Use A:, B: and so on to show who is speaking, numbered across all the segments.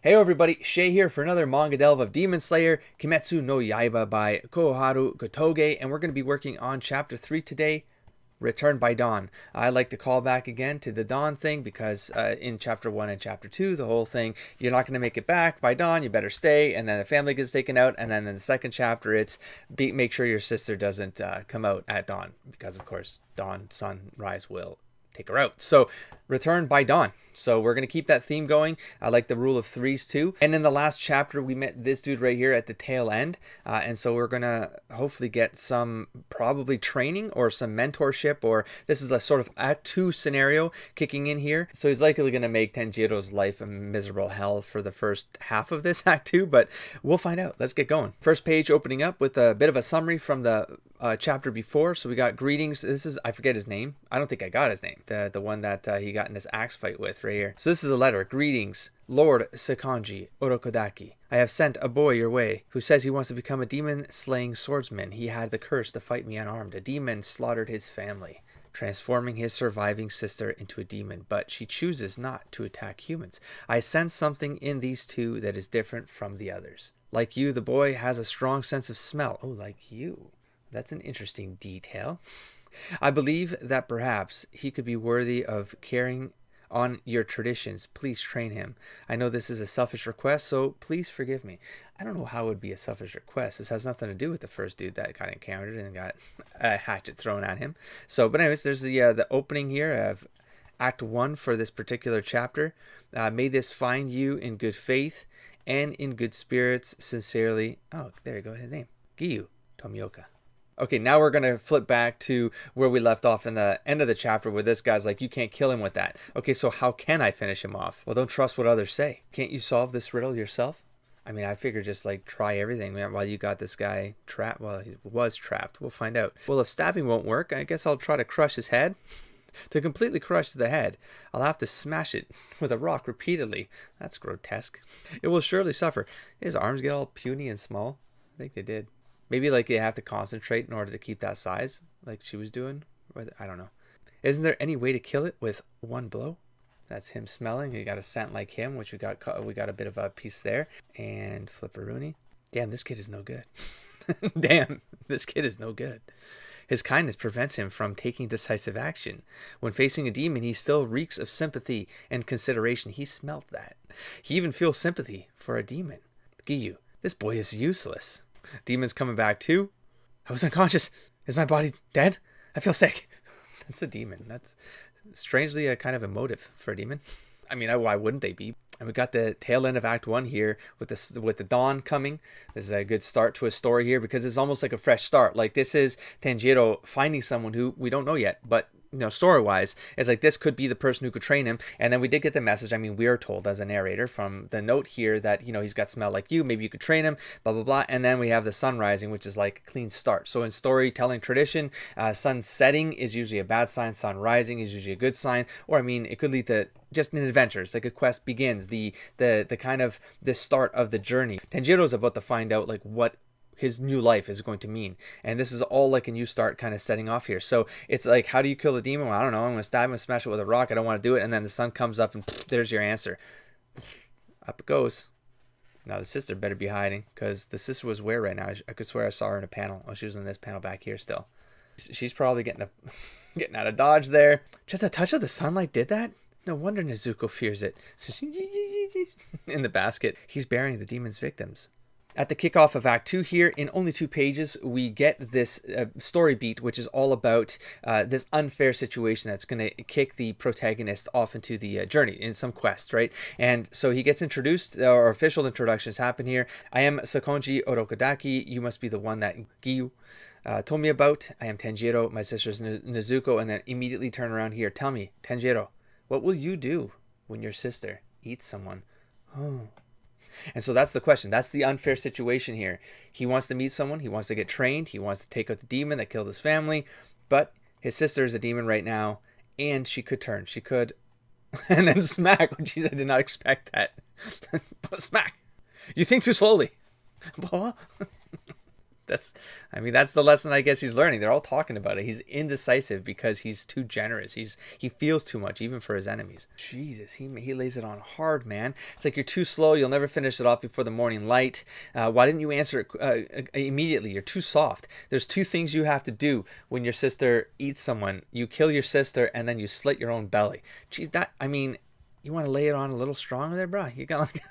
A: Hey everybody, Shay here for another manga delve of Demon Slayer Kimetsu no Yaiba by Koharu Gotoge, and we're going to be working on chapter 3 today, Return by Dawn. I like to call back again to the Dawn thing because in chapter 1 and chapter 2, the whole thing, you're not going to make it back by dawn, you better stay, and then the family gets taken out, and then in the second chapter, it's make sure your sister doesn't come out at dawn, because of course, dawn, sunrise will take her out. So Return by Dawn. So we're going to keep that theme going. I like the rule of threes too. And in the last chapter, we met this dude right here at the tail end. And so we're going to hopefully get some probably training or some mentorship, or this is a sort of Act 2 scenario kicking in here. So he's likely going to make Tenjiro's life a miserable hell for the first half of this Act 2, but we'll find out. Let's get going. First page opening up with a bit of a summary from the chapter before. So we got greetings. This is, I forget his name. I don't think I got his name. The one that he got in this axe fight with right here. So this is a letter. Greetings, Lord Sekanji Orokodaki. I have sent a boy your way who says he wants to become a demon-slaying swordsman. He had the curse to fight me unarmed. A demon slaughtered his family, transforming his surviving sister into a demon, but she chooses not to attack humans. I sense something in these two that is different from the others. Like you, the boy has a strong sense of smell. Oh, like you. That's an interesting detail. I believe that perhaps he could be worthy of carrying on your traditions. Please train him. I know this is a selfish request, so please forgive me. I don't know how it would be a selfish request. This has nothing to do with the first dude that got encountered and got a hatchet thrown at him. So, but anyways, there's the opening here of Act 1 for this particular chapter. May this find you in good faith and in good spirits. Sincerely. Oh, there you go. His name. Giyu Tomioka. Okay, now we're going to flip back to where we left off in the end of the chapter where this guy's like, you can't kill him with that. Okay, so how can I finish him off? Well, don't trust what others say. Can't you solve this riddle yourself? I mean, I figure just like try everything, man, while you got this guy trapped. Well, he was trapped. We'll find out. Well, if stabbing won't work, I guess I'll try to crush his head. To completely crush the head, I'll have to smash it with a rock repeatedly. That's grotesque. It will surely suffer. His arms get all puny and small. I think they did. Maybe like you have to concentrate in order to keep that size, like she was doing. I don't know. Isn't there any way to kill it with one blow? That's him smelling. You got a scent like him, which we got a bit of a piece there. And Flipperoonie. Damn, this kid is no good. Damn, this kid is no good. His kindness prevents him from taking decisive action. When facing a demon, he still reeks of sympathy and consideration. He smelt that. He even feels sympathy for a demon. Giyu, this boy is useless. Demon's coming back too. I was unconscious. Is my body dead? I feel sick. That's the demon. That's strangely a kind of emotive for a demon. I mean, why wouldn't they be? And we got the tail end of Act 1 here with the dawn coming. This is a good start to a story here because it's almost like a fresh start. Like this is Tanjiro finding someone who we don't know yet, but story-wise, it's like this could be the person who could train him. And then we did get the message. I mean, we are told as a narrator from the note here that, he's got smell like you. Maybe you could train him, blah, blah, blah. And then we have the sun rising, which is like a clean start. So in storytelling tradition, sun setting is usually a bad sign. Sun rising is usually a good sign. Or, I mean, it could lead to just an adventure. It's like a quest begins, the kind of the start of the journey. Tanjiro is about to find out like what his new life is going to mean, and this is all like a new start kind of setting off here. So it's like, how do you kill the demon? Well, I don't know. I'm gonna stab him, smash it with a rock. I don't want to do it. And then the sun comes up and there's your answer. Up it goes. Now the sister better be hiding, because the sister was where right now? I could swear I saw her in a panel. Oh, she was in this panel back here still. She's probably getting out of dodge there. Just a touch of the sunlight did that. No wonder Nezuko fears it. In the basket, he's burying the demon's victims. At the kickoff of Act 2 here, in only 2 pages, we get this story beat, which is all about this unfair situation that's going to kick the protagonist off into the journey in some quest, right? And so he gets introduced, or official introductions happen here. I am Sakonji Orokodaki. You must be the one that Giyu told me about. I am Tanjiro. My sister's Nezuko. And then immediately turn around here. Tell me, Tanjiro, what will you do when your sister eats someone? Oh. And so that's the question. That's the unfair situation here. He wants to meet someone. He wants to get trained. He wants to take out the demon that killed his family. But his sister is a demon right now. And she could turn. She could. And then smack. When she said, I did not expect that. Smack. You think too slowly. I mean, that's the lesson I guess he's learning. They're all talking about it. He's indecisive because he's too generous. He feels too much, even for his enemies. Jesus, he lays it on hard, man. It's like, you're too slow. You'll never finish it off before the morning light. Why didn't you answer it immediately? You're too soft. There's two things you have to do when your sister eats someone. You kill your sister, and then you slit your own belly. Jeez, I mean, you want to lay it on a little stronger there, bro? You got like,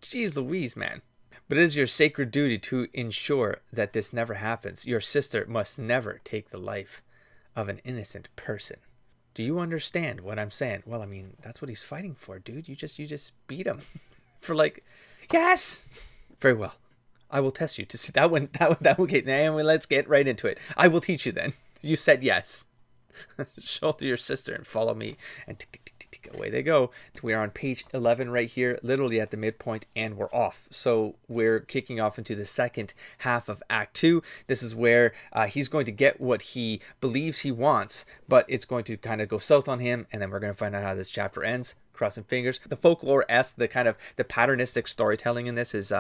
A: jeez Louise, man. But it is your sacred duty to ensure that this never happens. Your sister must never take the life of an innocent person. Do you understand what I'm saying? Well, I mean, that's what he's fighting for, dude. You just beat him for like, yes. Very well. I will test you to see that one. Okay, now let's get right into it. I will teach you then. You said yes. Shoulder your sister and follow me. And tick, tick, tick, tick, tick, away they go. We are on page 11 right here, literally at the midpoint, and we're off. So we're kicking off into the second half of Act 2. This is where he's going to get what he believes he wants, but it's going to kind of go south on him, and then we're going to find out how this chapter ends. Crossing fingers. The folklore-esque, the kind of the patternistic storytelling in this is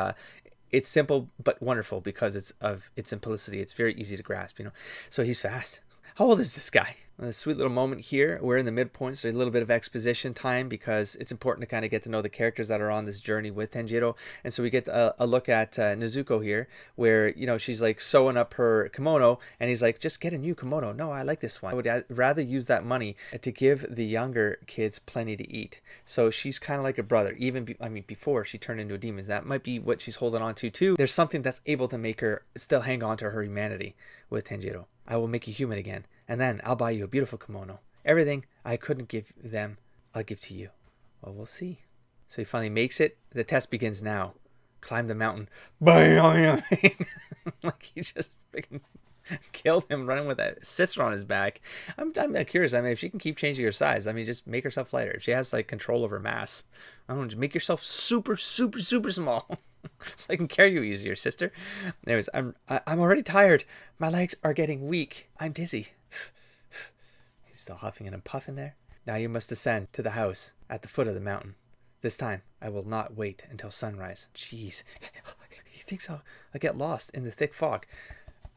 A: it's simple but wonderful because it's of its simplicity. It's very easy to grasp, you know. So he's fast. How old is this guy? A sweet little moment here. We're in the midpoint, so a little bit of exposition time because it's important to kind of get to know the characters that are on this journey with Tenjiro. And so we get a look at Nezuko here, where, you know, she's like sewing up her kimono, and he's like, just get a new kimono. No, I like this one. I would rather use that money to give the younger kids plenty to eat. So she's kind of like a brother, even, I mean, before she turned into a demon. That might be what she's holding on to too. There's something that's able to make her still hang on to her humanity with Tenjiro. I will make you human again, and then I'll buy you a beautiful kimono. Everything I couldn't give them, I'll give to you. Well, we'll see. So he finally makes it. The test begins now. Climb the mountain. Like he just freaking killed him running with that sister on his back. I'm curious. I mean, if she can keep changing her size, I mean, just make herself lighter. If she has like control over mass, I don't know, just make yourself super, super, super small. So I can carry you easier, sister. Anyways, I'm already tired. My legs are getting weak. I'm dizzy. He's still huffing and puffing there. Now you must descend to the house at the foot of the mountain. This time I will not wait until sunrise. Jeez. He thinks I'll get lost in the thick fog.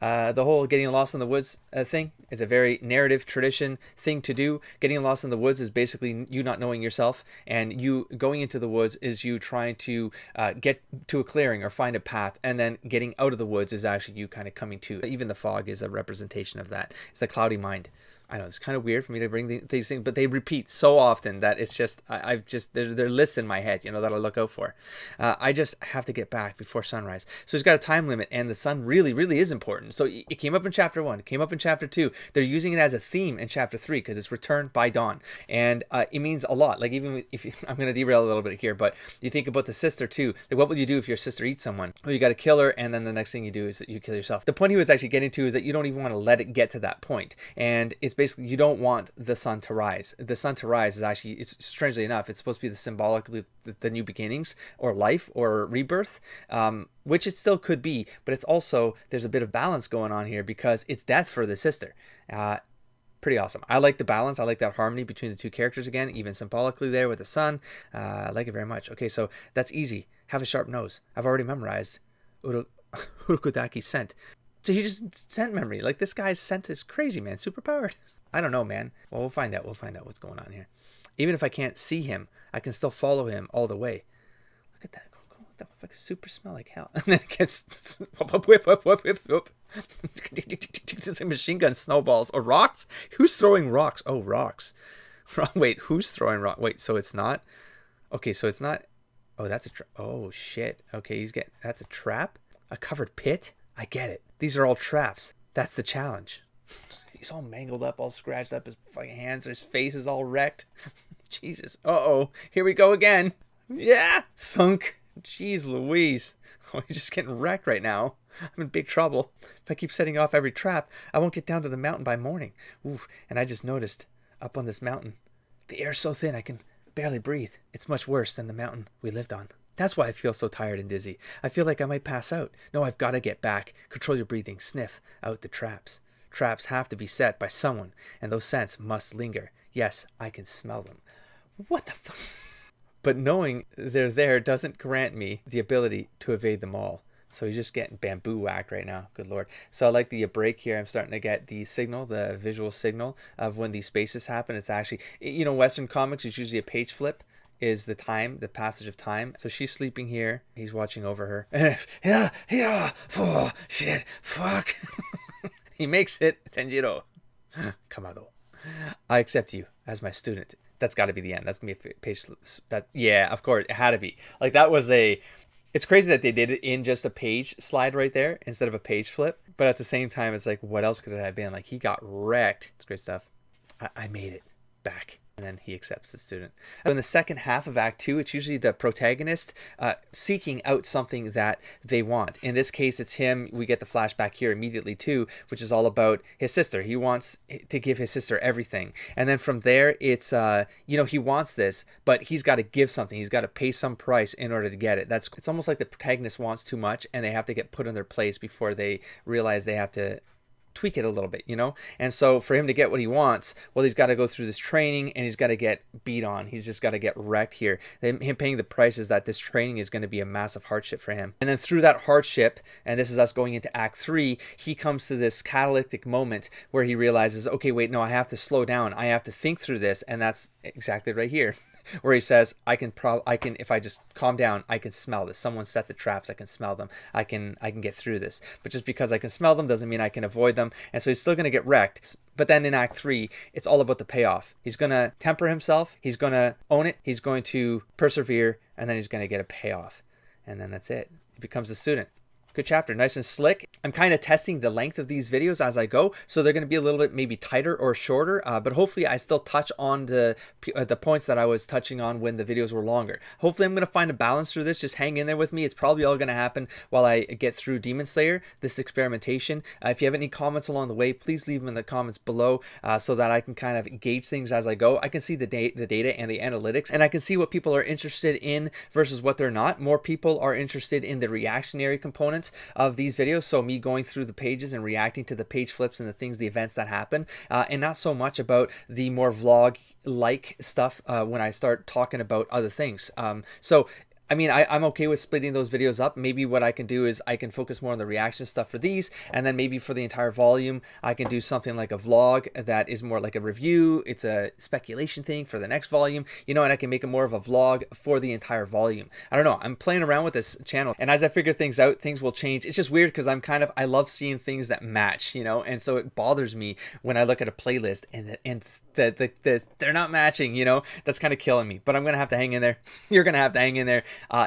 A: The whole getting lost in the woods thing is a very narrative tradition thing to do. Getting lost in the woods is basically you not knowing yourself, and you going into the woods is you trying to get to a clearing or find a path, and then getting out of the woods is actually you kind of coming to. Even the fog is a representation of that. It's the cloudy mind. I know it's kind of weird for me to bring these things, but they repeat so often that it's just, they're lists in my head, you know, that I look out for. I just have to get back before sunrise. So he's got a time limit, and the sun really, really is important. So it came up in chapter 1, it came up in chapter 2. They're using it as a theme in chapter 3 because it's return by dawn. And it means a lot. Like, even if I'm going to derail a little bit here, but you think about the sister too. Like, what would you do if your sister eats someone? Well, you got to kill her, and then the next thing you do is that you kill yourself. The point he was actually getting to is that you don't even want to let it get to that point. And it's basically, you don't want the sun to rise. The sun to rise is actually, it's strangely enough, it's supposed to be the symbolically the new beginnings or life or rebirth, which it still could be, but it's also, there's a bit of balance going on here because it's death for the sister. Pretty awesome. I like the balance. I like that harmony between the two characters again, even symbolically there with the sun. I like it very much. Okay, so that's easy. Have a sharp nose. I've already memorized Urokodaki's scent. So he just scent memory. Like, this guy's scent is crazy, man. Super powered. I don't know, man. Well, we'll find out. We'll find out what's going on here. Even if I can't see him, I can still follow him all the way. Look at that. That fucking super smell like hell. And then it gets whip. It's like machine gun snowballs or rocks. Who's throwing rocks? Oh, rocks. Wait, who's throwing rock? Wait, so it's not. Okay, so it's not. Oh, that's a trap. Oh shit. Okay, that's a trap. A covered pit. I get it. These are all traps. That's the challenge. He's all mangled up, all scratched up. His fucking hands, his face is all wrecked. Jesus. Uh-oh. Here we go again. Yeah. Thunk. Jeez Louise. Oh, he's just getting wrecked right now. I'm in big trouble. If I keep setting off every trap, I won't get down to the mountain by morning. Ooh, and I just noticed, up on this mountain, the air's so thin I can barely breathe. It's much worse than the mountain we lived on. That's why I feel so tired and dizzy. I feel like I might pass out. No, I've got to get back. Control your breathing. Sniff out the traps. Traps have to be set by someone, and those scents must linger. Yes, I can smell them. What the fuck? But knowing they're there doesn't grant me the ability to evade them all. So he's just getting bamboo whacked right now. Good lord. So I like the break here. I'm starting to get the signal, the visual signal of when these spaces happen. It's actually, you know, Western comics is usually a page flip is the time, the passage of time. So she's sleeping here. He's watching over her. Yeah, oh, shit, fuck. He makes it. Tenjiro. Kamado. I accept you as my student. That's got to be the end. That's going to be a page. That, yeah, of course. It had to be. Like, that was a... It's crazy that they did it in just a page slide right there instead of a page flip. But at the same time, it's like, what else could it have been? Like, he got wrecked. It's great stuff. I made it back. And then he accepts the student. In the second half of Act 2, it's usually the protagonist seeking out something that they want. In this case, it's him. We get the flashback here immediately too, which is all about his sister. He wants to give his sister everything. And then from there, it's, you know, he wants this, but he's got to give something. He's got to pay some price in order to get it. It's almost like the protagonist wants too much and they have to get put in their place before they realize they have to tweak it a little bit, you know? And so for him to get what he wants, well, he's got to go through this training and he's got to get beat on. He's just got to get wrecked here. Him paying the price is that this training is going to be a massive hardship for him. And then through that hardship, and this is us going into Act 3, he comes to this catalytic moment where he realizes, okay, wait, no, I have to slow down. I have to think through this. And that's exactly right here. Where he says, I can, if I just calm down, I can smell this. Someone set the traps. I can smell them. I can get through this. But just because I can smell them doesn't mean I can avoid them. And so he's still going to get wrecked. But then in Act 3, it's all about the payoff. He's going to temper himself. He's going to own it. He's going to persevere. And then he's going to get a payoff. And then that's it. He becomes a student. Good chapter, nice and slick. I'm kind of testing the length of these videos as I go, so they're going to be a little bit maybe tighter or shorter, but hopefully I still touch on the points that I was touching on when the videos were longer. Hopefully I'm going to find a balance through this. Just hang in there with me. It's probably all going to happen while I get through Demon Slayer, this experimentation. If you have any comments along the way, please leave them in the comments below so that I can kind of gauge things as I go. I can see the data and the analytics, and I can see what people are interested in versus what they're not. More people are interested in the reactionary components of these videos, so me going through the pages and reacting to the page flips and the things, the events that happen, and not so much about the more vlog like stuff when I start talking about other things. So I mean, I'm okay with splitting those videos up. Maybe what I can do is I can focus more on the reaction stuff for these, and then maybe for the entire volume, I can do something like a vlog that is more like a review. It's a speculation thing for the next volume, you know, and I can make it more of a vlog for the entire volume. I don't know. I'm playing around with this channel, and as I figure things out, things will change. It's just weird because I love seeing things that match, you know, and so it bothers me when I look at a playlist and they're not matching, you know. That's kind of killing me, but I'm gonna have to hang in there. You're gonna have to hang in there,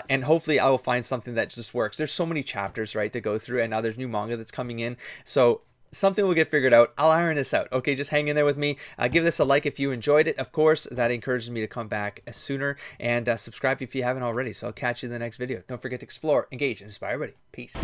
A: and hopefully I will find something that just works. There's so many chapters, right, to go through, and now there's new manga that's coming in, so something will get figured out. I'll iron this out. Okay, just hang in there with me. Give this a like if you enjoyed it. Of course, that encourages me to come back sooner, and subscribe if you haven't already. So I'll catch you in the next video. Don't forget to explore, engage, and inspire everybody. Peace.